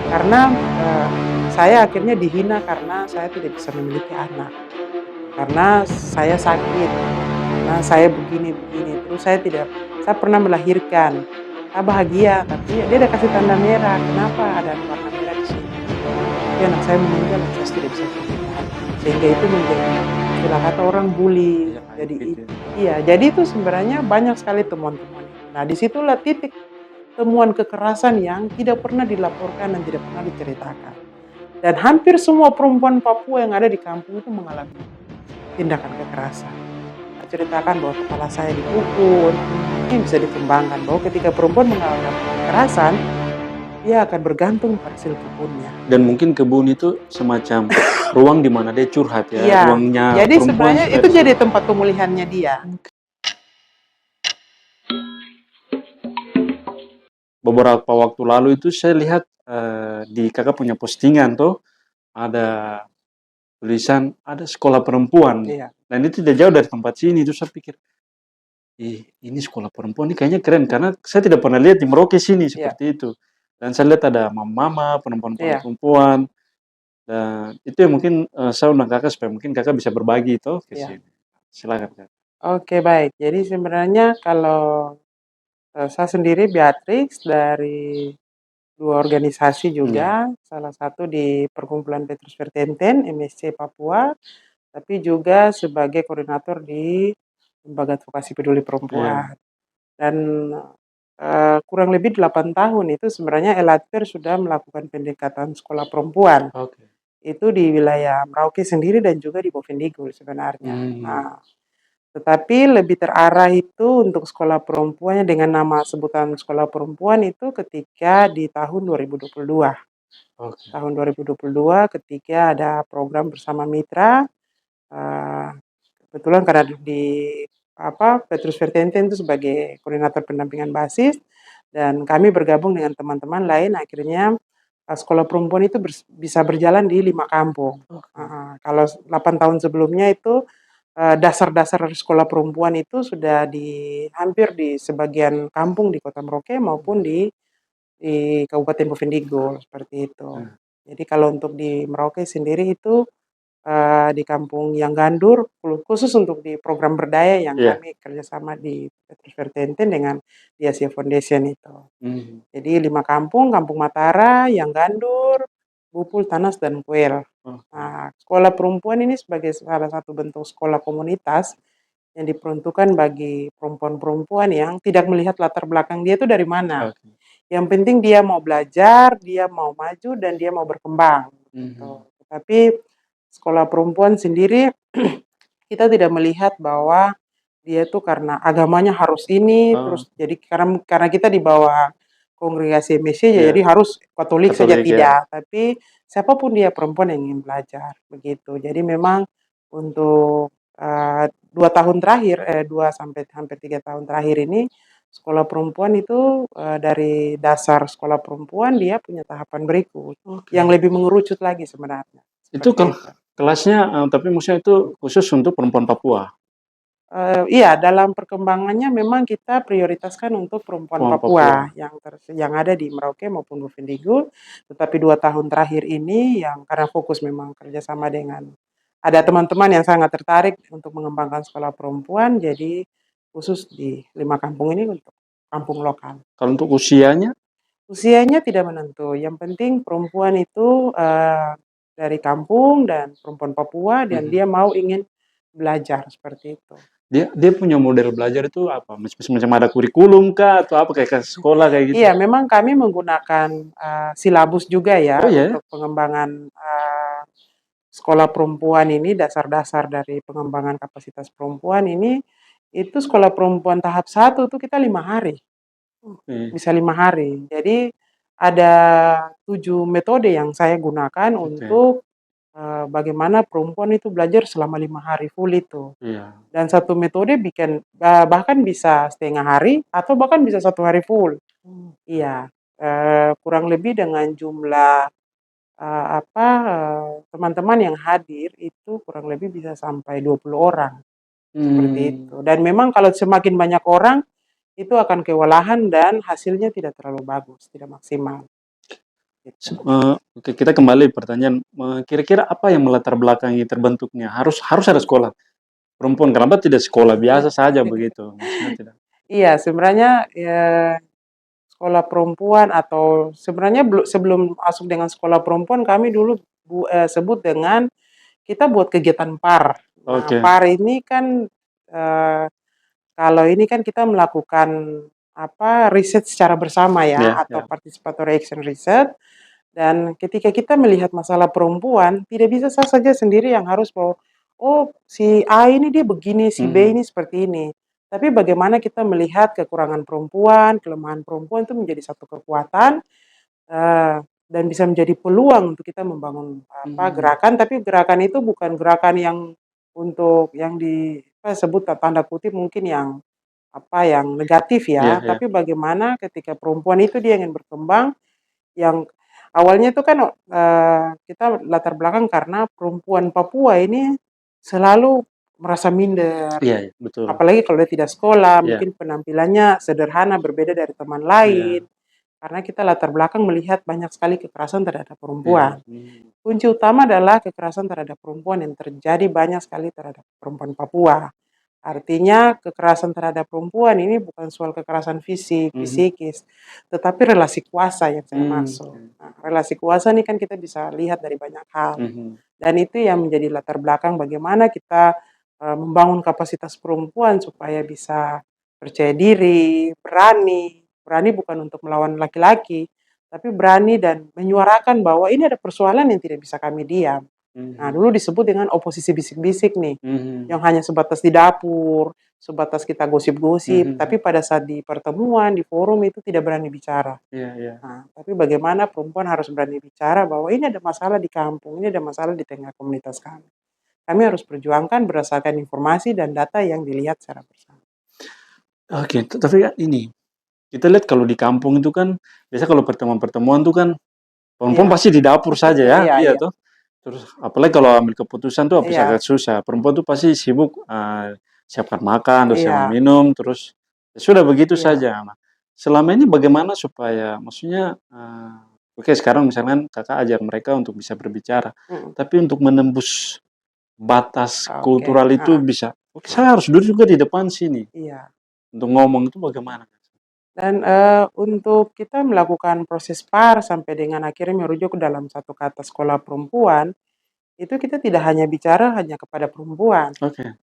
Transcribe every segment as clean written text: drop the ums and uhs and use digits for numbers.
Karena, saya akhirnya dihina karena saya tidak bisa memiliki anak, karena saya sakit, karena saya begini-begini, terus saya pernah melahirkan, saya bahagia, tapi dia ada kasih tanda merah, "Kenapa ada warna merah di sini?" Tapi anak saya meninggal dan saya tidak bisa selesaikan. Sehingga itu menjadi istilah kata orang bully. Iya, aib Jadi gitu ya. iya, jadi itu sebenarnya banyak sekali temuan-temuan itu. Nah, disitulah titik temuan kekerasan yang tidak pernah dilaporkan dan tidak pernah diceritakan. Dan hampir semua perempuan Papua yang ada di kampung itu mengalami tindakan kekerasan. Ceritakan bahwa kepala saya dipukul, ini bisa dikembangkan bahwa ketika perempuan mengalami kekerasan, dia akan bergantung pada hasil kebunnya. Dan mungkin kebun itu semacam ruang di mana dia curhat ya, Iya, ruangnya jadi perempuan sebenarnya supaya itu di jadi situ. tempat pemulihannya dia. Beberapa waktu lalu itu saya lihat di kakak punya postingan tuh ada tulisan ada sekolah perempuan Iya, dan itu tidak jauh dari tempat sini. Terus saya pikir, ih ini sekolah perempuan ini kayaknya keren karena saya tidak pernah lihat di Merauke sini iya, seperti itu. Dan saya lihat ada mama-mama, iya. perempuan-perempuan dan itu yang mungkin saya undang kakak supaya mungkin kakak bisa berbagi itu ke Iya. sini. Silakan kak. Oke, baik. Jadi sebenarnya kalau, saya sendiri Beatrix dari 2 organisasi Iya, juga, salah satu di Perkumpulan Petrus Vertenten, MSC Papua, tapi juga sebagai koordinator di Lembaga Advokasi Peduli iya, Perempuan. Dan, kurang lebih 8 tahun itu sebenarnya Elater sudah melakukan pendekatan sekolah perempuan. oke. Itu di wilayah Merauke sendiri dan juga di Bovendigul sebenarnya. Hmm, Nah, tetapi lebih terarah itu untuk sekolah perempuannya dengan nama sebutan sekolah perempuan itu ketika di tahun 2022. oke. Tahun 2022 ketika ada program bersama mitra, eee, kebetulan karena di apa, Petrus Vertenten itu sebagai koordinator pendampingan basis dan kami bergabung dengan teman-teman lain akhirnya, sekolah perempuan itu bisa berjalan di 5 kampung. Oke. Heeh, kalau 8 tahun sebelumnya itu dasar-dasar sekolah perempuan itu sudah hampir di sebagian kampung di Kota Merauke maupun di Kabupaten Bovendigul, seperti itu. Nah, Jadi kalau untuk di Merauke sendiri itu, di kampung yang Gandur, khusus untuk di program berdaya yang iya. kami kerjasama di Petrus Vertenten dengan di Asia Foundation itu. Hmm, Jadi 5 kampung, Kampung Matara, Yang Gandur, Bupul, Tanas, dan Kuel. oke. Nah, sekolah perempuan ini sebagai salah satu bentuk sekolah komunitas yang diperuntukkan bagi perempuan-perempuan yang tidak melihat latar belakang dia itu dari mana. Oke. Yang penting dia mau belajar, dia mau maju, dan dia mau berkembang. Gitu. Mhm. Tapi sekolah perempuan sendiri kita tidak melihat bahwa dia itu karena agamanya harus ini, Oh, terus jadi karena kita di bawah kongregasi MSC ya, jadi iya, harus Katolik saja Katolik ya. tidak, tapi siapapun dia perempuan yang ingin belajar begitu. Jadi memang untuk 2 tahun terakhir, 2 sampai hampir 3 tahun terakhir ini sekolah perempuan itu dari dasar sekolah perempuan dia punya tahapan berikut yang Oke. lebih mengerucut lagi sebenarnya Itu seperti itu. kelasnya, tapi maksudnya itu khusus untuk perempuan Papua? Iya, dalam perkembangannya memang kita prioritaskan untuk perempuan Perempuan Papua Papua. yang ada di Merauke maupun Bovendigul, tetapi 2 tahun terakhir ini yang karena fokus memang kerjasama dengan ada teman-teman yang sangat tertarik untuk mengembangkan sekolah perempuan, jadi khusus di 5 kampung ini untuk kampung lokal. Kalau untuk usianya? Usianya tidak menentu, yang penting perempuan itu, dari kampung dan perempuan Papua dan Mhm. dia mau ingin belajar, seperti itu. Dia dia punya model belajar itu apa? Macam ada kurikulum kah atau apa kayak ke sekolah kayak gitu? Iya, memang kami menggunakan, silabus juga ya Oh ya? untuk pengembangan, sekolah perempuan ini, dasar-dasar dari pengembangan kapasitas perempuan ini, itu sekolah perempuan tahap 1 tuh kita 5 hari, Oke, bisa 5 hari. Jadi ada 7 metode yang saya gunakan oke. untuk, bagaimana perempuan itu belajar selama 5 hari full itu. Iya. Dan satu metode bikin bahkan bisa setengah hari atau bahkan bisa 1 hari full. Oke. Iya, kurang lebih dengan jumlah, teman-teman yang hadir itu kurang lebih bisa sampai 20 orang, seperti Mmm. itu. Dan memang kalau semakin banyak orang, itu akan kewalahan dan hasilnya tidak terlalu bagus, tidak maksimal. gitu. Oke, kita kembali pertanyaan, kira-kira apa yang melatar belakangi terbentuknya? Harus ada sekolah perempuan, kenapa tidak sekolah biasa saja begitu? Maksudnya tidak. Iya, sebenarnya ya sekolah perempuan atau sebenarnya sebelum masuk dengan sekolah perempuan kami dulu sebut dengan kita buat kegiatan PAR. Nah, Oke, PAR ini kan eh, kalau ini kan kita melakukan apa riset secara bersama ya ya, atau ya. participatory action research. Dan ketika kita melihat masalah perempuan, tidak bisa saya saja sendiri yang harus bahwa, oh si A ini dia begini, si B Mhm, ini seperti ini. Tapi bagaimana kita melihat kekurangan perempuan, kelemahan perempuan itu menjadi satu kekuatan dan bisa menjadi peluang untuk kita membangun apa mhm. gerakan. Tapi gerakan itu bukan gerakan yang untuk yang disebut tanda kutip mungkin yang apa yang negatif Iya, ya. iya. Tapi bagaimana ketika perempuan itu dia ingin berkembang yang awalnya itu kan, kita latar belakang karena perempuan Papua ini selalu merasa minder, Iya, iya, betul. apalagi kalau dia tidak sekolah, Iya, mungkin penampilannya sederhana berbeda dari teman iya, lain, karena kita latar belakang melihat banyak sekali kekerasan terhadap iya. perempuan. Kunci utama adalah kekerasan terhadap perempuan yang terjadi banyak sekali terhadap perempuan Papua. Artinya kekerasan terhadap perempuan ini bukan soal kekerasan fisik, Mhm, psikis, tetapi relasi kuasa yang saya maksud. oke. Nah, relasi kuasa ini kan kita bisa lihat dari banyak hal. Mhm, Dan itu yang menjadi latar belakang bagaimana kita membangun kapasitas perempuan supaya bisa percaya diri, berani. Berani bukan untuk melawan laki-laki, tapi berani dan menyuarakan bahwa ini ada persoalan yang tidak bisa kami diam. Nah, mhm, dulu disebut dengan oposisi bisik-bisik nih, mhm, yang hanya sebatas di dapur, sebatas kita gosip-gosip, mhm. tapi pada saat di pertemuan, di forum itu tidak berani bicara. Iya, iya. Nah, tapi bagaimana perempuan harus berani bicara bahwa ini ada masalah di kampung, ini ada masalah di tengah komunitas kami. Kami harus perjuangkan berdasarkan informasi dan data yang dilihat secara bersama. Oke, tapi kan ini, kita lihat kalau di kampung itu kan, biasa kalau pertemuan-pertemuan tuh kan, perempuan Iya, pasti di dapur saja ya, iya, iya iya, toh? Terus apalagi kalau ambil keputusan tuh habis iya, agak susah, perempuan tuh pasti sibuk, siapkan makan, terus siapkan iya, minum, terus ya sudah begitu iya. saja. Nah, selama ini bagaimana supaya maksudnya, oke sekarang misalkan Kakak ajar mereka untuk bisa berbicara, Mm, tapi untuk menembus batas oke, kultural itu ah, bisa, oke ah, saya harus duduk juga di depan sini, iya. untuk ngomong itu bagaimana? Dan untuk kita melakukan proses PAR sampai dengan akhirnya merujuk ke dalam satu kata sekolah perempuan, itu kita tidak hanya bicara hanya kepada perempuan. Oke.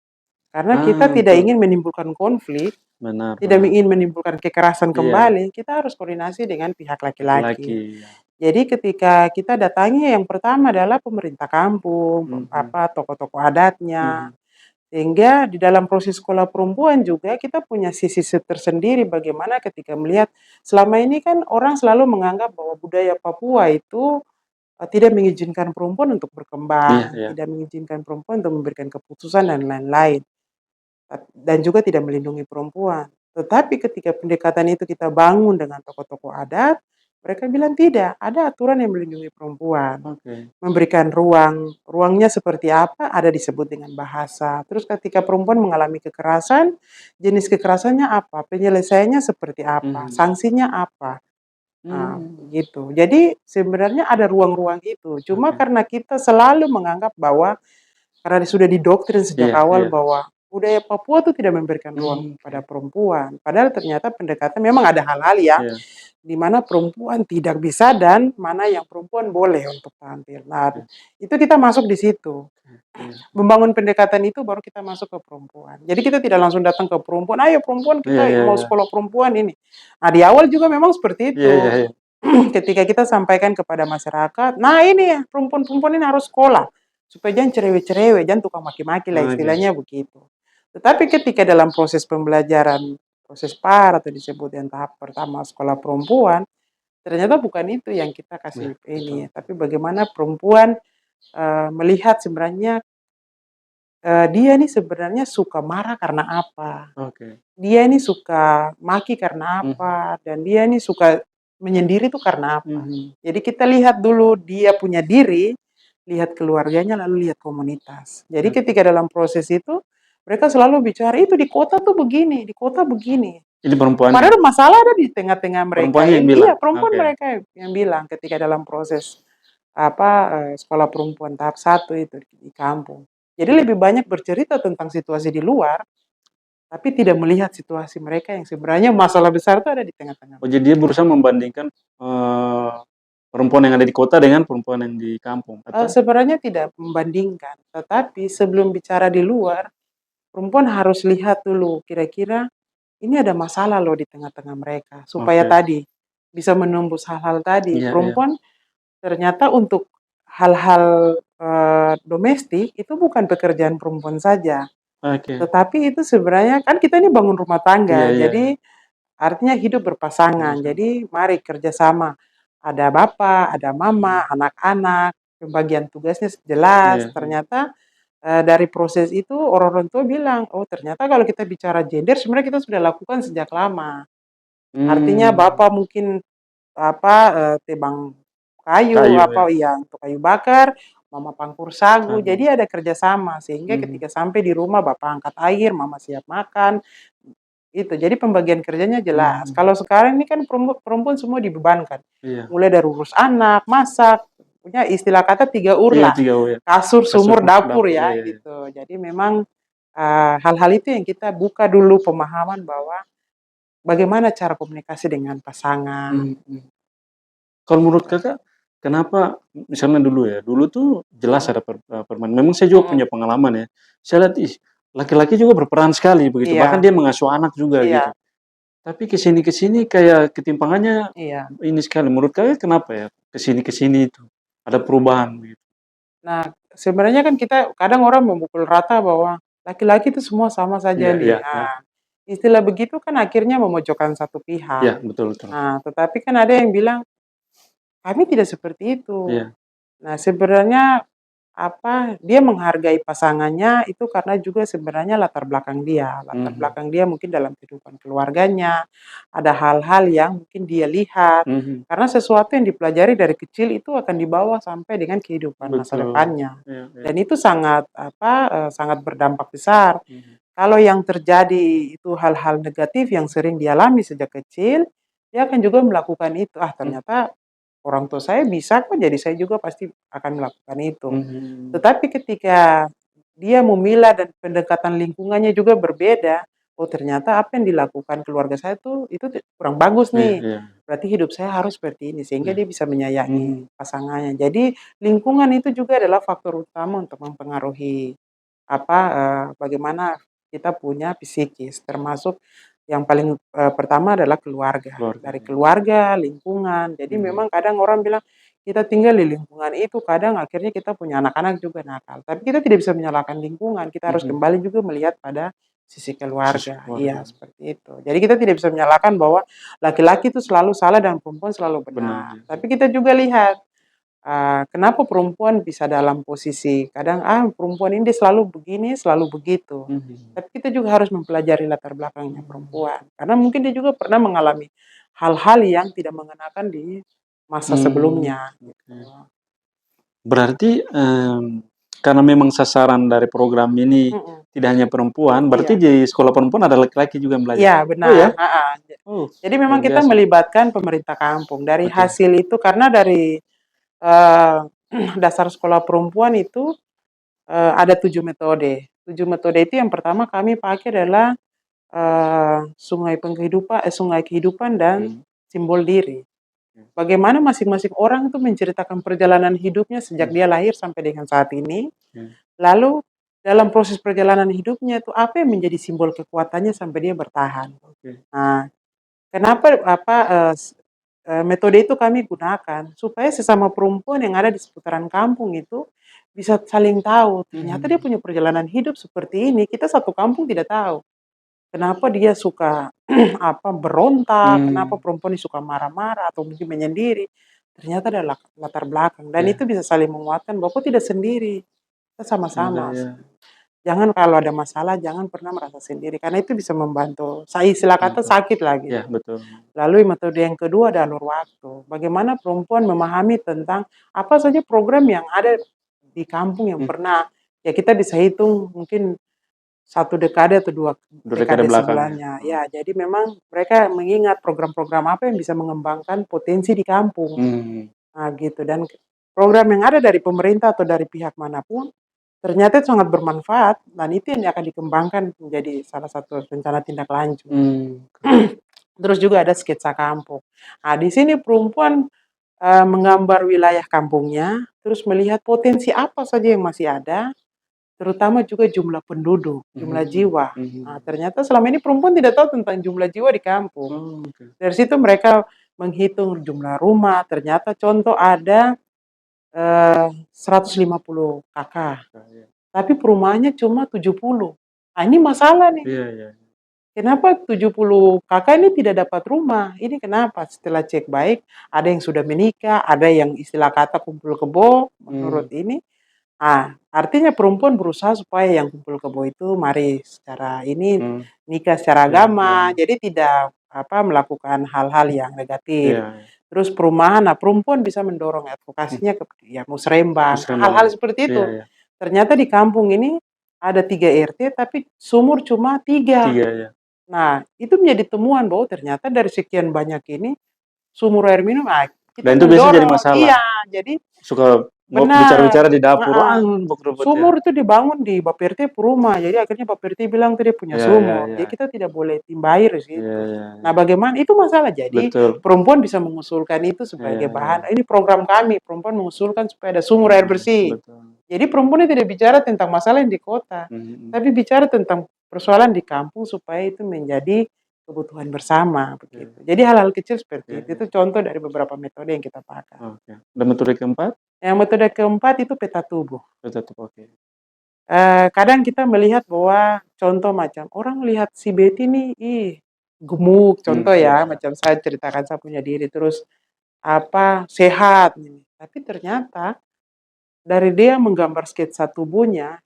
Karena kita tidak Betul. ingin menimbulkan konflik, Benar, tidak benar. ingin menimbulkan kekerasan Iya, kembali, kita harus koordinasi dengan pihak laki-laki, laki-laki. ya. Jadi ketika kita datangi yang pertama adalah pemerintah kampung, Mhm, apa tokoh-tokoh adatnya. mhm, Sehingga di dalam proses sekolah perempuan juga kita punya sisi tersendiri bagaimana ketika melihat selama ini kan orang selalu menganggap bahwa budaya Papua itu tidak mengizinkan perempuan untuk iya, berkembang, iya, tidak mengizinkan perempuan untuk memberikan keputusan dan lain-lain. Dan juga tidak melindungi perempuan. Tetapi ketika pendekatan itu kita bangun dengan tokoh-tokoh adat, mereka bilang tidak, ada aturan yang melindungi perempuan. oke, Memberikan ruang, ruangnya seperti apa, ada disebut dengan bahasa. Terus ketika perempuan mengalami kekerasan, jenis kekerasannya apa, penyelesaiannya seperti apa, mhm, sanksinya apa. Nah, mmm, gitu. Jadi sebenarnya ada ruang-ruang itu. Cuma oke, karena kita selalu menganggap bahwa karena sudah didoktrin sejak iya, awal iya, bahwa budaya Papua itu tidak memberikan ruang oke, pada perempuan. Padahal ternyata pendekatan memang ada hal-hal ya, iya, di mana perempuan tidak bisa dan mana yang perempuan boleh untuk tampil. Nah, oke, itu kita masuk di situ. iya, Membangun pendekatan itu baru kita masuk ke perempuan. Jadi kita tidak langsung datang ke perempuan, ayo perempuan iya, kita iya, mau iya, sekolah perempuan ini. Nah, di awal juga memang seperti iya, iya, itu. iya, Ketika kita sampaikan kepada masyarakat, nah ini ya perempuan-perempuan ini harus sekolah supaya jangan cerewet-cerewet, jangan tukang maki-maki lah oke, istilahnya begitu. Tetapi ketika dalam proses pembelajaran, proses PAR atau disebut yang tahap pertama sekolah perempuan, ternyata bukan itu yang kita iya, kasih betul, ini, tapi bagaimana perempuan melihat sebenarnya dia nih sebenarnya suka marah karena apa, oke, dia ini suka maki karena mhm, apa, dan dia ini suka menyendiri itu karena apa. mhm, Jadi kita lihat dulu dia punya diri, lihat keluarganya, lalu lihat komunitas. Jadi oke, ketika dalam proses itu, mereka selalu bicara, itu di kota tuh begini, di kota begini. Ini perempuannya? Padahal masalah ada di tengah-tengah mereka. Perempuannya yang bilang? Iya, perempuan Oke. mereka yang bilang ketika dalam proses sekolah perempuan tahap 1 itu di kampung. Jadi lebih banyak bercerita tentang situasi di luar, tapi tidak melihat situasi mereka yang sebenarnya masalah besar itu ada di tengah-tengah Oh, jadi dia mereka. berusaha membandingkan, perempuan yang ada di kota dengan perempuan yang di kampung, atau? Sebenarnya tidak membandingkan, tetapi sebelum bicara di luar, perempuan harus lihat dulu kira-kira ini ada masalah loh di tengah-tengah mereka, supaya Oke. tadi bisa menembus hal-hal tadi. Iya iya. Perempuan ternyata untuk hal-hal domestik itu bukan pekerjaan perempuan saja, Oke. tetapi itu sebenarnya kan kita ini bangun rumah Iya tangga, iya. jadi artinya hidup berpasangan. Sama-sama. Jadi mari kerjasama. Ada bapak, ada mama, Mmm. anak-anak, pembagian tugasnya jelas. Iya iya. Ternyata dari proses itu orang-orang tua bilang, oh ternyata kalau kita bicara gender sebenarnya kita sudah lakukan sejak lama. Artinya Mmm. bapak mungkin tebang kayu Kayu ya? apa iya untuk kayu bakar, mama pangkur sagu. Sagu. Jadi ada kerjasama sehingga Mhm. ketika sampai di rumah bapak angkat air, mama siap makan. Itu, jadi pembagian kerjanya jelas. Mhm. Kalau sekarang ini kan perempuan semua dibebankan. Iya. Mulai dari urus anak, masak, punya istilah kata 3 ur Iya lah. 3 ya. Kasur, Kasur, sumur, dapur dapur, iya ya iya iya. gitu. Jadi memang hal-hal itu yang kita buka dulu pemahaman bahwa bagaimana cara komunikasi dengan pasangan. Mhm mhm. Kalau menurut Kakak, kenapa misalnya dulu ya, dulu tuh jelas Mhm, ada memang saya juga mhm, punya pengalaman ya. Saya lihat, ih, laki-laki juga berperan sekali begitu, bahkan iya, dia mengasuh anak juga gitu. iya, Tapi ke sini kayak ketimpangannya iya. ini sekali. Menurut Kakak kenapa ya? Ke sini itu ada perubahan begitu? Nah, sebenarnya kan kita kadang orang memukul rata bahwa laki-laki itu semua sama saja Iya iya nih. iya. Istilah begitu kan akhirnya memojokkan satu pihak. Iya, betul betul. Tetapi kan ada yang bilang, kami tidak seperti itu. Iya. Nah, sebenarnya dia menghargai pasangannya itu karena juga sebenarnya latar belakang dia. Latar Mhm. belakang dia mungkin dalam kehidupan keluarganya, ada hal-hal yang mungkin dia lihat. Mhm. Karena sesuatu yang dipelajari dari kecil itu akan dibawa sampai dengan kehidupan masa Betul. depannya. Iya iya. Dan itu sangat sangat berdampak besar. Mhm. Kalau yang terjadi itu hal-hal negatif yang sering dialami sejak kecil, dia akan juga melakukan itu. Ah, Mmm. ternyata orang tua saya bisa kok, jadi saya juga pasti akan melakukan itu. Mhm. Tetapi ketika dia memilah dan pendekatan lingkungannya juga berbeda, oh ternyata apa yang dilakukan keluarga saya tuh itu kurang bagus Iya nih. iya Berarti hidup saya harus seperti ini sehingga iya. dia bisa menyayangi Mhm. pasangannya. Jadi lingkungan itu juga adalah faktor utama untuk mempengaruhi bagaimana kita punya psikis, termasuk yang paling pertama adalah keluarga. Keluarga Dari ya. keluarga, lingkungan. Jadi Mhm. memang kadang orang bilang, kita tinggal di lingkungan itu, kadang akhirnya kita punya anak-anak juga nakal. Tapi kita tidak bisa menyalahkan lingkungan, kita harus Mhm. kembali juga melihat pada sisi Sisi keluarga. Iya, keluarga. seperti itu. Jadi kita tidak bisa menyalahkan bahwa laki-laki itu selalu salah dan perempuan selalu Benar benar. ya. Tapi kita juga lihat kenapa perempuan bisa dalam posisi kadang, perempuan ini dia selalu begini, selalu begitu. Mhm. Tapi kita juga harus mempelajari latar belakangnya Mmm. perempuan. Karena mungkin dia juga pernah mengalami hal-hal yang tidak mengenakan di masa Mmm, sebelumnya, gitu. oke. Berarti, karena memang sasaran dari program ini Mhm, tidak hanya perempuan, berarti iya. di sekolah perempuan ada laki-laki juga yang belajar? Iya, Oh ya? benar, heeh. Oh, Jadi luar memang kita biasa. melibatkan pemerintah kampung. Dari Oke. hasil itu karena dari, eee, dasar sekolah perempuan itu, ada 7 metode. 7 metode itu yang pertama kami pakai adalah sungai kehidupan dan Mhm. simbol diri. Oke. Bagaimana masing-masing orang itu menceritakan perjalanan hidupnya sejak Mhm. dia lahir sampai dengan saat ini, Oke. lalu dalam proses perjalanan hidupnya itu apa yang menjadi simbol kekuatannya sampai dia bertahan. Oke. Nah, kenapa metode itu kami gunakan supaya sesama perempuan yang ada di seputaran kampung itu bisa saling tahu, ternyata dia Mhm. punya perjalanan hidup seperti ini, kita satu kampung tidak tahu. Kenapa dia suka berontak, kenapa Mmm, perempuan ini suka marah-marah atau mungkin menyendiri. Ternyata ada latar belakang dan itu ya, bisa saling menguatkan bahwa kok tidak sendiri, kita ada sama-sama. ya, Jangan kalau ada masalah jangan pernah merasa sendiri karena itu bisa membantu. Saya istilah kata betul. sakit lah Ya, gitu. betul. Lalu metode yang kedua ada alur waktu. Bagaimana perempuan memahami tentang apa saja program yang ada di kampung yang Mmm, pernah ya kita bisa hitung mungkin 1 dekade atau 2 Dua dekade dekade belakang ya. sebelumnya. Ya, jadi memang mereka mengingat program-program apa yang bisa mengembangkan potensi di kampung. Hmm. Nah, gitu. Dan program yang ada dari pemerintah atau dari pihak manapun ternyata sangat bermanfaat dan itu yang akan dikembangkan menjadi salah satu rencana tindak lanjut. Hmm. Terus juga ada sketsa kampung. Nah, di sini perempuan menggambar wilayah kampungnya, terus melihat potensi apa saja yang masih ada, terutama juga jumlah penduduk, jumlah jiwa. Nah, ternyata selama ini perempuan tidak tahu tentang jumlah jiwa di kampung. Oh, oke. Dari situ mereka menghitung jumlah rumah, ternyata contoh ada 150 kakak, Iya, tapi perumahannya cuma 70. Nah, ini masalah nih. iya, iya. Kenapa 70 kakak ini tidak dapat rumah? Ini kenapa? Setelah cek baik, ada yang sudah menikah, ada yang istilah kata kumpul kebo, menurut ini. Artinya perempuan berusaha supaya yang kumpul kebo itu mari secara ini Hmm. nikah secara Iya, agama, iya. jadi tidak melakukan hal-hal yang negatif. Iya, iya. Terus perumahan, nah perempuan bisa mendorong advokasinya ke ya musrembang, Musrembang hal-hal ya. seperti Iya, itu. iya. Ternyata di kampung ini ada 3 RT tapi sumur cuma 3. Tiga ya. Nah, itu menjadi temuan bahwa ternyata dari sekian banyak ini sumur air minum, kita Dan itu biasanya jadi mendorong, masalah. iya, jadi Suka benar, bicara-bicara di dapur, heeh. rebut-rebut ya. Sumur itu dibangun di Baperte rumah, jadi akhirnya Baperte bilang tadi punya Iya, iya, sumur, iya. jadi kita tidak boleh timba air di Iya, situ. iya, Nah, iya. bagaimana itu masalah, jadi Betul. perempuan bisa mengusulkan itu Iya, sebagai iya. bahan, ini program kami, perempuan mengusulkan supaya ada sumur air bersih. Betul. Jadi perempuan ini tidak bicara tentang masalah yang di kota, tapi bicara tentang persoalan di kampung supaya itu menjadi kebutuhan bersama Iya, begitu. Jadi hal-hal kecil seperti iya, itu iya. contoh dari beberapa metode yang kita pakai. Oke. Dan metode keempat? Yang metode keempat itu peta tubuh. Tetap oke. Kadang kita melihat bahwa contoh macam orang lihat si Betty nih, gemuk, contoh Iya, ya, iya. macam saya ceritakan saya punya diri, terus sehat, nih. Tapi ternyata dari dia menggambar sketsa tubuhnya,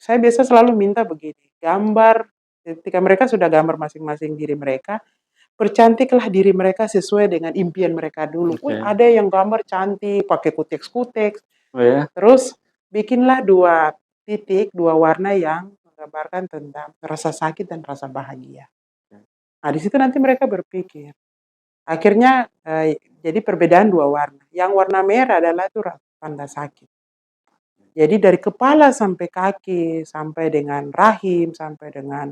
saya biasa selalu minta begini, gambar ketika mereka sudah gambar masing-masing diri mereka, percantiklah diri mereka sesuai dengan impian mereka dulu. Oke. Ada yang gambar cantik, pakai kuteks-kuteks, Oh ya? terus bikinlah 2 titik, 2 warna yang menggambarkan tentang rasa sakit dan rasa bahagia. Nah, di situ nanti mereka berpikir. Akhirnya jadi perbedaan 2 warna. Yang warna merah adalah itu tanda sakit. Jadi dari kepala sampai kaki, sampai dengan rahim, sampai dengan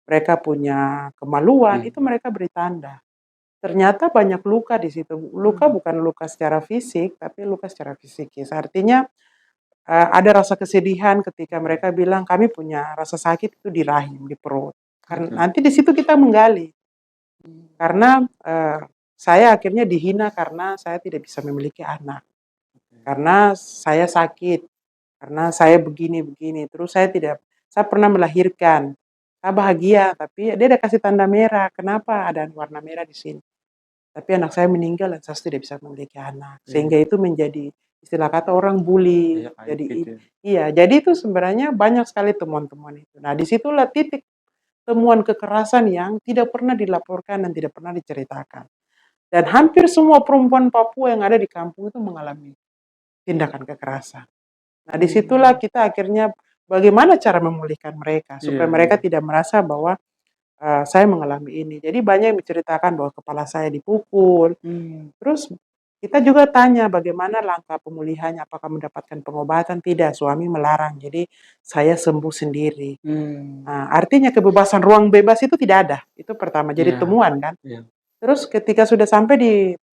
mereka punya kemaluan, itu mereka beri tanda. Ternyata banyak luka di situ. Luka bukan luka secara fisik, tapi luka secara psikis. Artinya ada rasa kesedihan ketika mereka bilang kami punya rasa sakit itu di rahim, di perut. Karena nanti di situ kita menggali. Karena saya akhirnya dihina karena saya tidak bisa memiliki anak. Karena saya sakit, karena saya begini-begini. Terus saya pernah melahirkan. Saya bahagia, tapi dia ada kasih tanda merah. Kenapa ada warna merah di sini? Tapi anak saya meninggal dan saya tidak bisa memiliki anak. Sehingga itu menjadi istilah kata orang bully. Iya, aib Jadi gitu ya. iya, jadi itu sebenarnya banyak sekali temuan-temuan itu. Nah, disitulah titik temuan kekerasan yang tidak pernah dilaporkan dan tidak pernah diceritakan. Dan hampir semua perempuan Papua yang ada di kampung itu mengalami tindakan kekerasan. Nah, disitulah kita akhirnya bagaimana cara memulihkan mereka Iya, supaya mereka iya. tidak merasa bahwa saya mengalami ini. Jadi banyak yang menceritakan bahwa kepala saya dipukul. Terus kita juga tanya bagaimana langkah pemulihannya, apakah mendapatkan pengobatan? Tidak, suami melarang. Jadi saya sembuh sendiri. Nah, artinya kebebasan ruang bebas itu tidak ada. Itu pertama, jadi Iya, temuan kan. iya. Terus ketika sudah sampai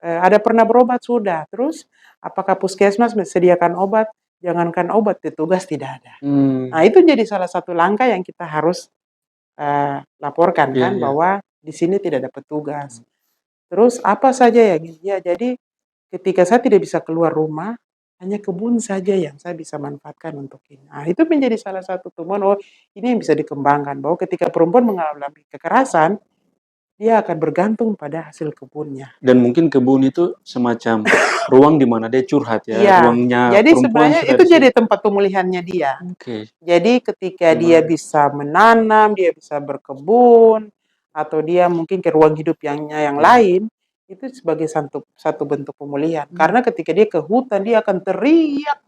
ada pernah berobat sudah. Terus apakah puskesmas menyediakan obat? Jangankan obat, petugas tidak ada. Nah, itu jadi salah satu langkah yang kita harus laporkan Iya, kan iya. bahwa di sini tidak ada petugas. Terus apa saja yang ya jadi ketika saya tidak bisa keluar rumah, hanya kebun saja yang saya bisa manfaatkan untuk ini. Nah, itu menjadi salah satu temuan, oh ini yang bisa dikembangkan bahwa ketika perempuan mengalami kekerasan, dia akan bergantung pada hasil kebunnya. Dan mungkin kebun itu semacam ruang di mana dia curhat ya, Iya, ruangnya jadi perempuan sebenarnya sudah itu di situ. jadi tempat pemulihannya dia. Oke, Jadi ketika dia menarik. bisa menanam, dia bisa berkebun, atau dia mungkin ke ruang hidup yang lain, itu sebagai satu bentuk pemulihan. Karena ketika dia ke hutan, dia akan teriak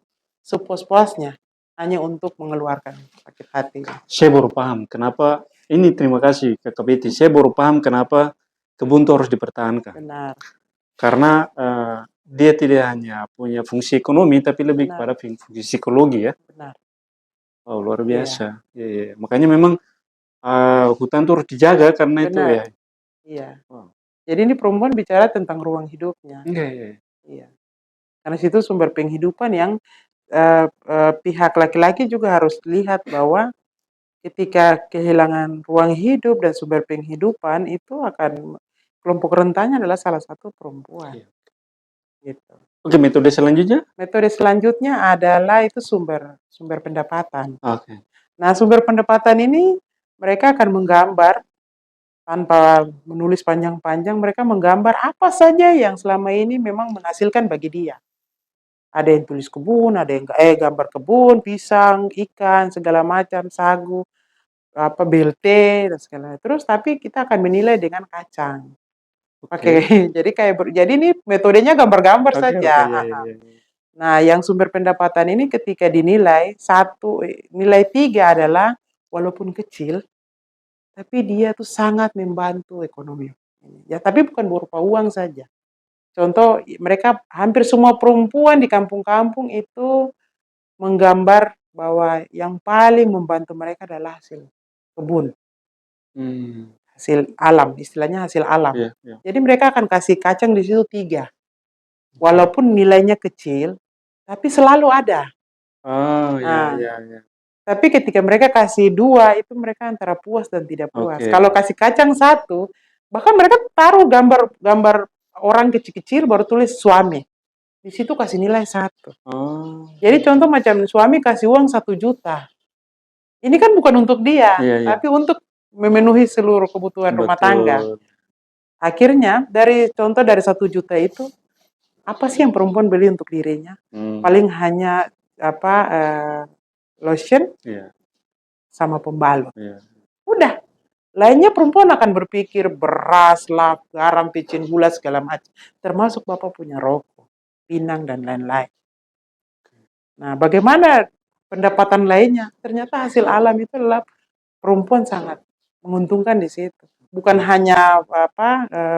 sepuas-puasnya. hanya untuk mengeluarkan sakit hati. Saya baru paham kenapa ini, terima kasih Kakak Betty. Saya baru paham kenapa kebun itu harus dipertahankan. Benar, Karena dia tidak hanya punya fungsi ekonomi, tapi lebih benar, kepada fungsi psikologi ya. benar. Oh, luar Iya, biasa. Iya, iya. Makanya memang hutan itu harus dijaga karena itu benar. ya. Iya. Oh. Jadi ini perempuan bicara tentang ruang hidupnya. Iya, iya. Iya. Karena situ sumber penghidupan yang pihak laki-laki juga harus lihat bahwa ketika kehilangan ruang hidup dan sumber penghidupan itu akan kelompok rentannya adalah salah satu perempuan. Iya. Gitu. Oke, metode selanjutnya? Metode selanjutnya adalah itu sumber pendapatan. Oke. Nah, sumber pendapatan ini mereka akan menggambar tanpa menulis panjang-panjang, mereka menggambar apa saja yang selama ini memang menghasilkan bagi dia. Ada yang tulis kebun, ada yang gambar kebun, pisang, ikan, segala macam, sagu, apa BLT dan segala. Terus tapi kita akan menilai dengan kacang. Pakai Oke. jadi ini metodenya gambar-gambar Oke, oke, saja. iya, iya, iya. Nah, yang sumber pendapatan ini ketika dinilai, nilai 3 adalah walaupun kecil, tapi dia tuh sangat membantu ekonomi. Ya, tapi bukan berupa uang saja. Contoh, mereka hampir semua perempuan di kampung-kampung itu menggambar bahwa yang paling membantu mereka adalah hasil kebun, Hmm, hasil alam, istilahnya hasil alam. iya, iya. Jadi mereka akan kasih kacang di situ 3. Oke. Walaupun nilainya kecil, tapi selalu ada. Oh, iya, Nah, iya, iya. tapi ketika mereka kasih 2, itu mereka antara puas dan tidak puas. Oke. Kalau kasih kacang 1, bahkan mereka taruh gambar orang kecil-kecil baru tulis suami. Di situ kasih nilai 1. Oh, Jadi contoh macam suami kasih uang 1 juta. Ini kan bukan untuk dia, iya, iya. tapi untuk memenuhi seluruh kebutuhan rumah tangga. Betul. Akhirnya dari 1 juta itu, apa sih yang perempuan beli untuk dirinya? Hmm, Paling hanya apa lotion iya, sama pembalut. iya. Udah. Lainnya perempuan akan berpikir beras lah, garam, pecin, gula segala macam. Termasuk Bapak punya rokok, pinang dan lain-lain. Nah, bagaimana pendapatan lainnya? Ternyata hasil alam itu adalah perempuan sangat menguntungkan di situ. Bukan hanya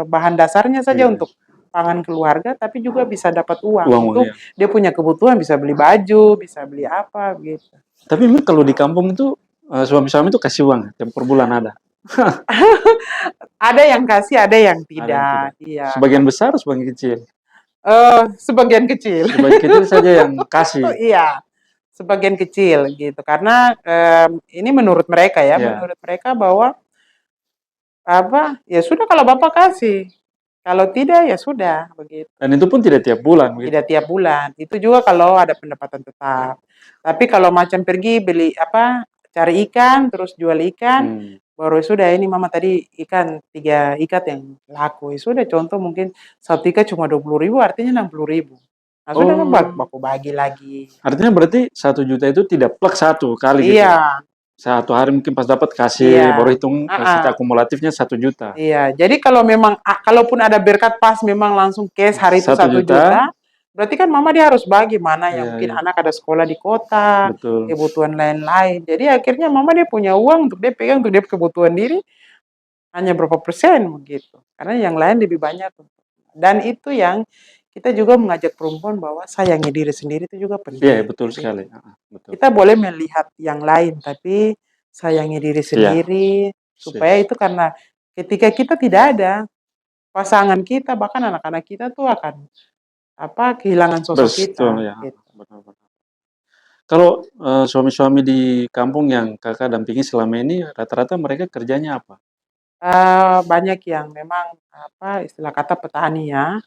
bahan dasarnya saja Iya. untuk pangan keluarga, tapi juga bisa dapat uang Uang, untuk iya. dia punya kebutuhan, bisa beli baju, bisa beli apa gitu. Tapi memang kalau di kampung itu suami-suami itu kasih uang tiap per bulan ada. Ada yang kasih, ada yang Ada yang tidak. tidak. Iya. Sebagian besar, sebagian kecil. Sebagian kecil. Sebagian kecil saja yang kasih. Iya, sebagian kecil gitu. Karena ini menurut mereka ya, Iya. menurut mereka bahwa ya sudah kalau Bapak kasih. Kalau tidak ya sudah begitu. Dan itu pun tidak tiap bulan begitu. Tidak tiap bulan. Itu juga kalau ada pendapatan tetap. Tapi kalau macam pergi beli cari ikan terus jual ikan, baru sudah ini mama tadi ikan 3 ikat yang laku. Ya sudah contoh mungkin 1 ikat cuma 20.000 artinya 60.000. Nah sudah kan baku bagi lagi. Artinya berarti 1 juta itu tidak plek satu kali gitu. Iya. Satu hari mungkin pas dapat kasih, Iya. baru hitung secara akumulatifnya 1 juta. Iya, jadi kalau memang kalaupun ada berkat pas memang langsung cash hari itu 1 juta, berarti kan mama dia harus bagi mana yang mungkin anak ada sekolah di kota, Betul. kebutuhan lain-lain. Jadi akhirnya mama dia punya uang untuk dia pegang untuk dia kebutuhan diri hanya berapa persen begitu. Karena yang lain lebih banyak. Dan itu yang kita juga mengajak perempuan bahwa sayangi diri sendiri itu juga penting. Iya, betul sekali. Betul. Kita boleh melihat yang lain, tapi sayangi diri sendiri supaya itu karena ketika kita tidak ada, pasangan kita bahkan anak-anak kita tuh akan kehilangan sosok kita. Betul ya. Gitu. Benar-benar. Kalau suami-suami di kampung yang kakak dampingi selama ini, rata-rata mereka kerjanya apa? Banyak yang memang istilah kata petani ya.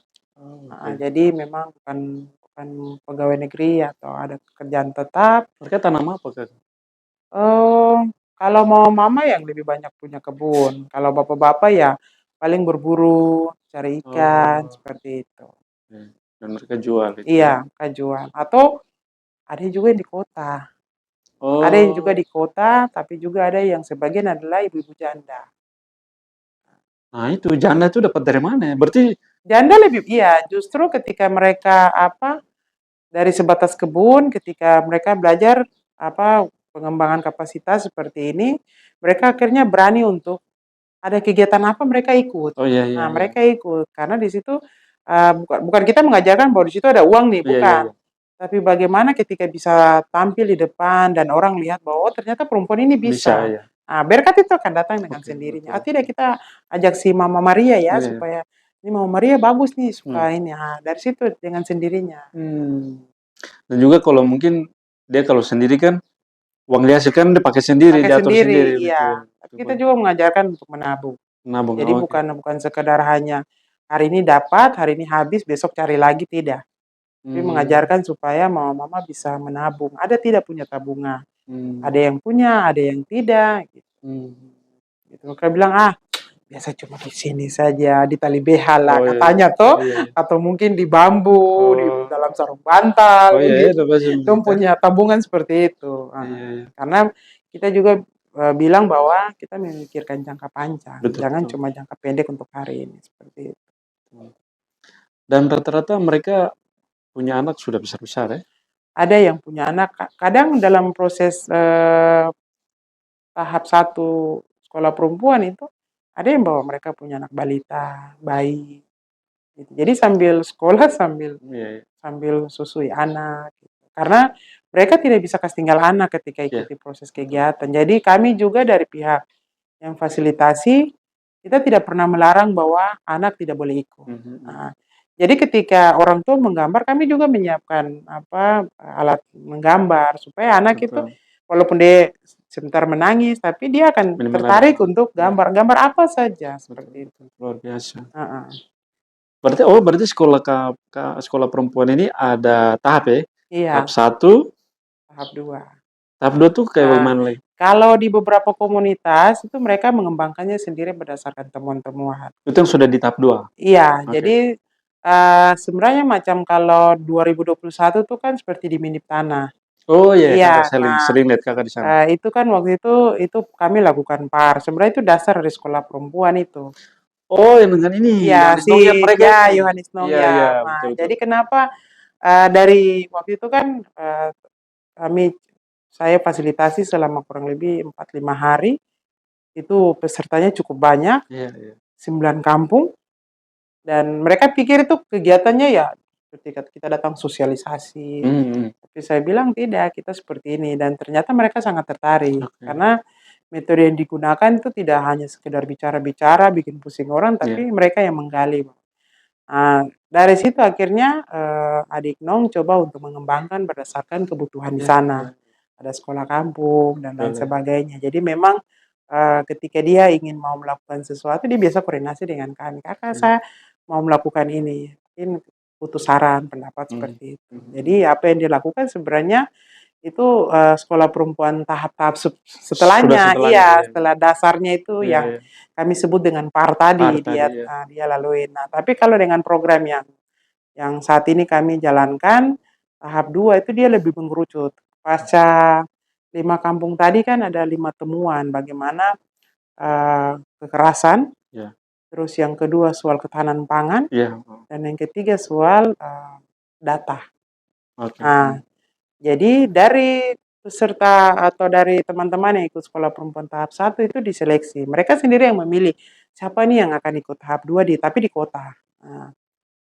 Jadi memang bukan pegawai negeri atau ada pekerjaan tetap. Mereka tanam apa kak? Kalau mau mama yang lebih banyak punya kebun. Kalau bapak-bapak ya paling berburu, cari ikan, seperti itu. Dan mereka jual itu. Iya, mereka jual. Atau ada juga yang di kota. Ada yang juga di kota, tapi juga ada yang sebagian adalah ibu-ibu janda. Nah itu, janda itu dapat dari mana? Berarti janda justru ketika mereka dari sebatas kebun, ketika mereka belajar pengembangan kapasitas seperti ini, mereka akhirnya berani untuk ada kegiatan apa mereka ikut. Oh iya iya Nah, iya. mereka ikut karena di situ bukan kita mengajarkan bahwa di situ ada uang nih, Iya iya bukan. iya. Tapi bagaimana ketika bisa tampil di depan dan orang lihat bahwa oh ternyata perempuan ini Bisa bisa. ya. Nah, berkat itu akan datang dengan Oke, sendirinya. betul Ah, tidak betul. kita ajak si Mama Maria ya Iya iya. supaya ini Mama Maria bagus nih Hmm. suka ini. Ah, dari situ dengan sendirinya. Hmm. Dan juga kalau mungkin dia kalau sendiri kan uang dia hasilkan dia pakai sendiri, Pakai diatur sendiri, sendiri, iya. betul. Tapi kita Betul. juga mengajarkan untuk menabung. Nabung, Jadi oh, oke. bukan sekedar hanya hari ini dapat, hari ini habis, besok cari lagi, tidak. Tapi Hmm. mengajarkan supaya mama-mama bisa menabung. Ada tidak punya tabungan, ada Hmm. yang punya, ada yang tidak. Hmm. Gitu. Mereka bilang, ah biasa cuma di sini saja, di tali BH lah Oh iya, iya. katanya Oh toh, iya, iya. atau mungkin di bambu, di Oh, dalam sarung bantal, oh iya, itu begitu. pasti Itu begitu. punya tabungan seperti itu. Iya, iya. Karena kita juga bilang bahwa kita memikirkan jangka panjang, Betul, jangan betul. cuma jangka pendek untuk hari ini seperti itu. Dan rata-rata mereka punya anak sudah besar-besar ya? Ada yang punya anak, kadang dalam proses tahap 1 sekolah perempuan itu, ada yang bawa mereka punya anak balita, bayi, gitu. Jadi sambil sekolah, sambil Iya, iya. sambil susui anak, gitu. Karena mereka tidak bisa kasih tinggal anak ketika Iya, ikuti proses betul. kegiatan. Jadi kami juga dari pihak yang fasilitasi, kita tidak pernah melarang bahwa anak tidak boleh ikut. Mhm, mhm. Nah, jadi ketika orang tua menggambar, kami juga menyiapkan alat menggambar supaya anak itu Betul. walaupun dia sebentar menangis, tapi dia akan Minimal ada. tertarik untuk Iya, gambar, gambar apa saja betul, seperti itu. betul. Luar biasa. Heeh. Berarti sekolah sekolah perempuan ini ada tahap ya? Tahap Iya, 1, tahap 2. tahap 2 tuh kayak Nah, bagaimana lagi? kalau di beberapa komunitas itu mereka mengembangkannya sendiri berdasarkan temuan-temuan. Itu yang sudah di tahap 2? Iya, Oke. jadi sebenarnya macam kalau 2021 tuh kan seperti di Minip Tanah. Oh iya, Kakak Iya, sering nah sering lihat Kakak di sana. itu kan waktu itu kami lakukan PAR. Sebenarnya itu dasar dari sekolah perempuan itu. Oh, yang dengan ini, Iya, Yohanes Nongya mereka ya ini? Yohanes Nong Iya iya, ya. Nah, betul betul. jadi kenapa dari waktu itu kan kami saya fasilitasi selama kurang lebih 4-5 hari. Itu pesertanya cukup banyak, Iya iya. 9 kampung. Dan mereka pikir itu kegiatannya ya ketika kita datang sosialisasi. Mhm mhm. Tapi saya bilang tidak, kita seperti ini. Dan ternyata mereka sangat tertarik. Oke. Karena metode yang digunakan itu tidak hanya sekedar bicara-bicara, bikin pusing orang, Iya. tapi mereka yang menggali. Nah, dari situ akhirnya Adik Nong coba untuk mengembangkan berdasarkan kebutuhan di Iya sana. iya. Ada sekolah kampung dan lain Betul ya. sebagainya. Jadi memang ketika dia ingin mau melakukan sesuatu, dia biasa koordinasi dengan kami. Kakak, Iya. saya mau melakukan ini. Mungkin butuh saran, pendapat Mhm. seperti itu. Mhm mhm. Jadi apa yang dilakukan sebenarnya itu sekolah perempuan tahap-tahap Sudah setelahnya. setelahnya, Iya, iya. setelah dasarnya itu Iya yang iya. kami sebut dengan PAR PAR tadi, tadi dia ya. dia laluin. Nah, tapi kalau dengan program yang saat ini kami jalankan, tahap 2 itu dia lebih mengerucut. Pasca 5 kampung tadi kan ada 5 temuan bagaimana kekerasan, Iya. terus yang kedua soal ketahanan pangan, Iya, oh. dan yang ketiga soal data. Oke. Nah, jadi dari peserta atau dari teman-teman yang ikut sekolah perempuan tahap 1 itu diseleksi. Mereka sendiri yang memilih siapa nih yang akan ikut tahap 2 tapi di kota. Nah,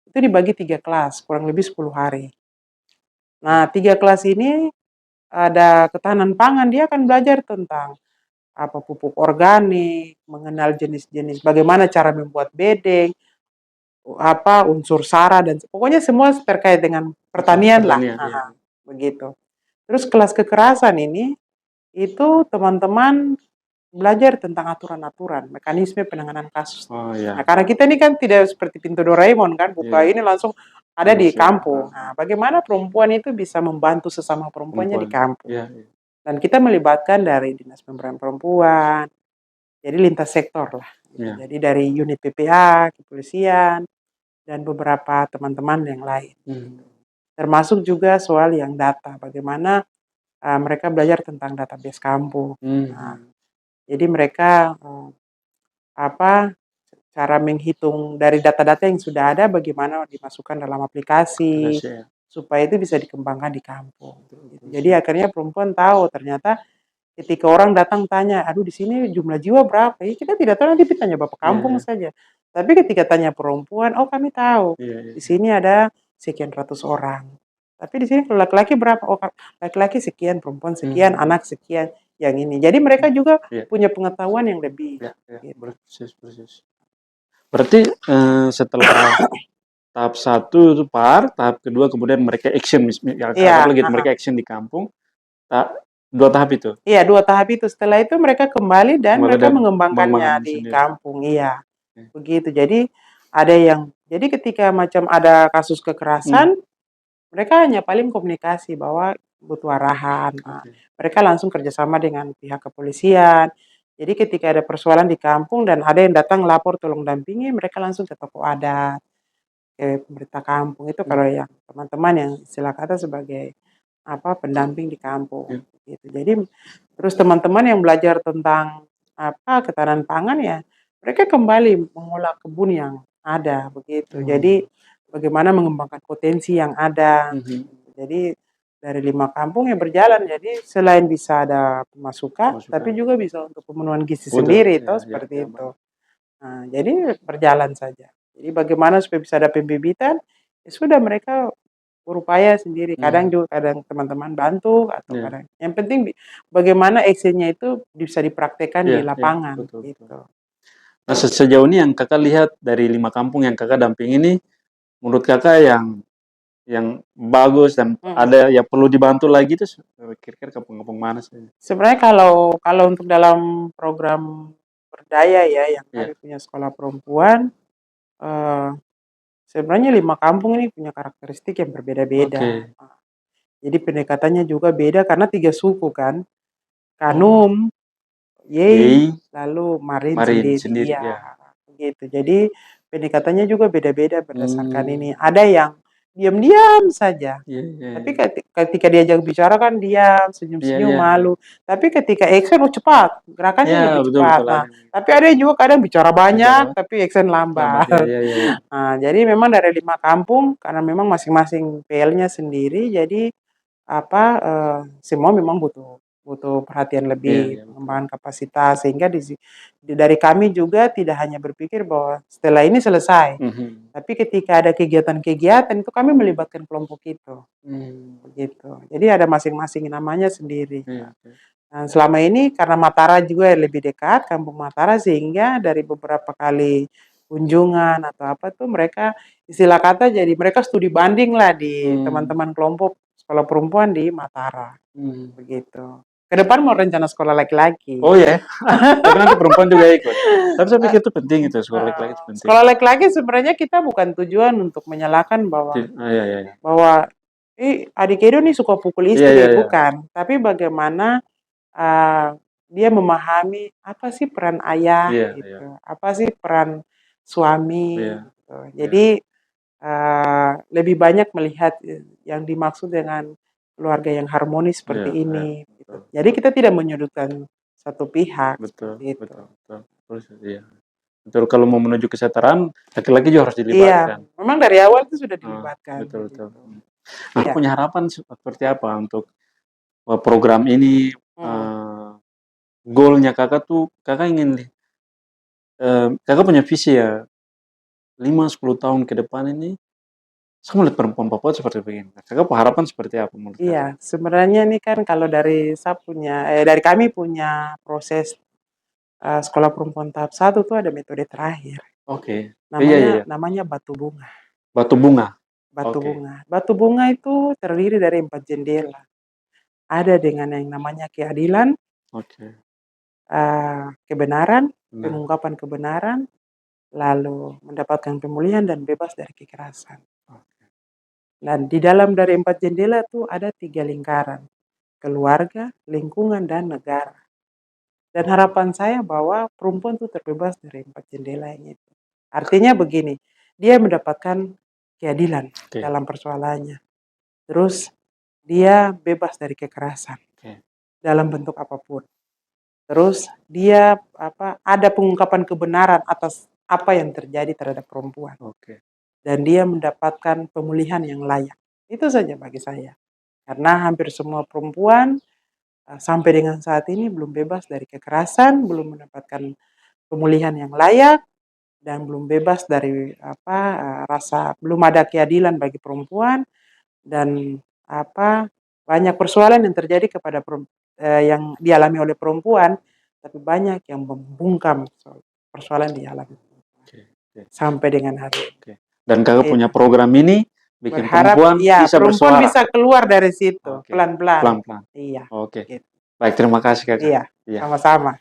itu dibagi 3 kelas, kurang lebih 10 hari. Nah, 3 kelas ini ada ketahanan pangan, dia akan belajar tentang apa pupuk organik, mengenal jenis-jenis, bagaimana cara membuat bedeng, unsur sara dan pokoknya semua terkait dengan Unsur pertanian lah. pertanian, iya. Begitu. Terus kelas kekerasan ini itu teman-teman belajar tentang aturan-aturan, mekanisme penanganan kasus. Oh Nah, iya. karena kita ini kan tidak seperti pintu Doraemon kan, buka Iya. ini langsung ada di Langsung kampung. Nah, bagaimana perempuan itu bisa membantu sesama perempuannya di perempuan. kampung. Iya iya. Dan kita melibatkan dari Dinas Pemberdayaan Perempuan, jadi lintas sektor lah. Gitu. Iya. Jadi dari unit PPA, kepolisian, dan beberapa teman-teman yang lain. Mhm. Termasuk juga soal yang data, bagaimana mereka belajar tentang database kampung. Nah, Mhm. jadi mereka apa cara menghitung dari data-data yang sudah ada, bagaimana dimasukkan dalam aplikasi, Aplikasi ya. supaya itu bisa dikembangkan di kampung. Gitu. Jadi akhirnya perempuan tahu ternyata ketika orang datang tanya, aduh di sini jumlah jiwa berapa? Ya, kita tidak tahu, nanti kita tanya bapak Iya, kampung iya. saja. Tapi ketika tanya perempuan, oh kami tahu Iya, iya, di iya. sini ada sekian ratus orang. Tapi di sini kalau laki-laki berapa? Oh laki-laki sekian, perempuan sekian, Mhm. anak sekian, yang ini. Jadi mereka juga Iya, punya pengetahuan yang lebih. iya, iya. Gitu. Persis, persis. Berarti setelah tahap 1 itu tahap kedua kemudian mereka action, ya Iya, anggaplah gitu, mereka action di kampung, ta 2 tahap itu, iya 2 tahap itu. Setelah itu mereka kembali dan kembali mereka dan mengembangkannya pengembangan di sendiri. kampung. Iya, Oke. begitu. Jadi ada yang, jadi ketika macam ada kasus Hmm, kekerasan, mereka hanya paling komunikasi bahwa butuh arahan. Nah, oke. mereka langsung kerjasama dengan pihak kepolisian. Jadi ketika ada persoalan di kampung dan ada yang datang lapor tolong dampingi, mereka langsung ke tokoh adat, ke pemerintah kampung. Itu Hmm, kalau yang teman-teman yang istilah kata sebagai pendamping di kampung. iya, Gitu. Jadi terus teman-teman yang belajar tentang ketahanan pangan ya, mereka kembali mengolah kebun yang ada begitu. oh, Jadi bagaimana mengembangkan potensi yang ada. mhm, Jadi dari 5 kampung yang berjalan, jadi selain bisa ada pemasukan, tapi masukan. juga bisa untuk pemenuhan gizi Betul, sendiri, ya, itu ya, ya, seperti itu. benar. Nah, jadi berjalan saja. Jadi bagaimana supaya bisa ada pembibitan, ya sudah mereka berupaya sendiri. Kadang Hmm, juga kadang teman-teman bantu atau ya, kadang. Yang penting bagaimana actionnya itu bisa dipraktekkan ya, di ya, lapangan betul, betul. gitu. Nah, sejauh ini yang kakak lihat dari 5 kampung yang kakak damping ini, menurut kakak yang bagus dan Mm. ada yang perlu dibantu lagi itu kira-kira kampung-kampung mana sih? Sebenarnya kalau kalau untuk dalam program berdaya ya, yang Iya, kami punya sekolah perempuan, eh, sebenarnya 5 kampung ini punya karakteristik yang berbeda-beda. oke. Jadi pendekatannya juga beda karena 3 suku kan, Oh, Kanum, Yei, Yei, lalu Marin Marin sendiri. sendiri, Iya, ya. begitu. Jadi pendekatannya juga beda-beda berdasarkan ini. Hmm, Ada yang diam-diam saja. iya, iya, Tapi iya, ketika diajak bicara kan diam, iya, senyum-senyum, iya, iya. malu. Tapi ketika action, oh cepat, gerakannya Iya, lebih betul, cepat. betul Nah, ada yang begitu. tapi ada yang juga kadang bicara banyak, Bicara tapi action lambat, ya, lambat. ya, ya, ya. Nah, jadi memang dari 5 kampung, karena memang masing-masing PL-nya sendiri, jadi semua memang butuh butuh perhatian Iya, lebih, iya, betul. pengembangan kapasitas, sehingga dari kami juga tidak hanya berpikir bahwa setelah ini selesai, Mhm. tapi ketika ada kegiatan-kegiatan itu kami melibatkan kelompok itu, Hmm, begitu. Jadi ada masing-masing namanya sendiri. iya, iya. Nah, selama ini karena Matara juga lebih dekat, Kampung Matara, sehingga dari beberapa kali kunjungan atau apa tuh mereka istilah kata jadi mereka studi banding lah di Hmm, teman-teman kelompok sekolah perempuan di Matara, hmm. begitu. Ke depan mau rencana sekolah laki-laki. Oh ya, tapi nanti perempuan juga ikut. Tapi saya pikir itu penting itu, sekolah laki-laki itu penting. Sekolah laki-laki sebenarnya kita bukan tujuan untuk menyalahkan bahwa Iya, iya, iya. bahwa adik Edo nih suka pukul Iya, iya, istri, iya. bukan. Tapi bagaimana dia memahami apa sih peran ayah Iya, iya, gitu, apa sih peran suami iya, gitu. iya, Jadi lebih banyak melihat yang dimaksud dengan keluarga yang harmonis iya, seperti iya. ini gitu. Betul, Jadi betul, kita tidak menyudutkan satu pihak betul, seperti itu. betul, betul. Terus, iya. Betul, kalau mau menuju kesetaraan, laki-laki juga harus Iya, dilibatkan. memang dari awal itu sudah Oh, dilibatkan betul, betul. gitu. Nah, Iya. punya harapan seperti apa untuk program ini? Mm. Goalnya kakak tuh, kakak ingin, kakak punya visi ya, 5-10 tahun ke depan ini, saya melihat perempuan Papua seperti begini. Kakak harapan seperti apa menurut Iya, kakak? sebenarnya ini kan kalau dari kami punya proses sekolah perempuan tahap 1 tuh ada metode terakhir. Oke, iya, Namanya iya, iya. namanya batu bunga. Batu bunga. Batu Oke. bunga. Batu bunga itu terdiri dari 4 jendela. Ada dengan yang namanya keadilan, Oke. kebenaran, Benar. pengungkapan kebenaran, lalu mendapatkan pemulihan dan bebas dari kekerasan. Oke. Dan di dalam dari 4 jendela itu ada 3 lingkaran, keluarga, lingkungan, dan negara. Dan harapan saya bahwa perempuan itu terbebas dari 4 jendela ini. Artinya begini, dia mendapatkan keadilan Oke. dalam persoalannya. Terus dia bebas dari kekerasan Oke. dalam bentuk apapun. Terus dia ada pengungkapan kebenaran atas apa yang terjadi terhadap perempuan Oke. dan dia mendapatkan pemulihan yang layak. Itu saja bagi saya. Karena hampir semua perempuan, sampai dengan saat ini belum bebas dari kekerasan, belum mendapatkan pemulihan yang layak, dan belum bebas dari rasa belum ada keadilan bagi perempuan, dan banyak persoalan yang terjadi kepada yang dialami oleh perempuan, tapi banyak yang membungkam persoalan dialami Oke, oke, sampai dengan hari ini. oke. Dan Kakak punya Itu. program ini bikin Berharap perempuan ya bisa perempuan bersuara. bisa keluar dari situ Oke, pelan-pelan. pelan-pelan. Iya, Oke. gitu. Baik, terima kasih Kakak. Iya, Iya. sama-sama.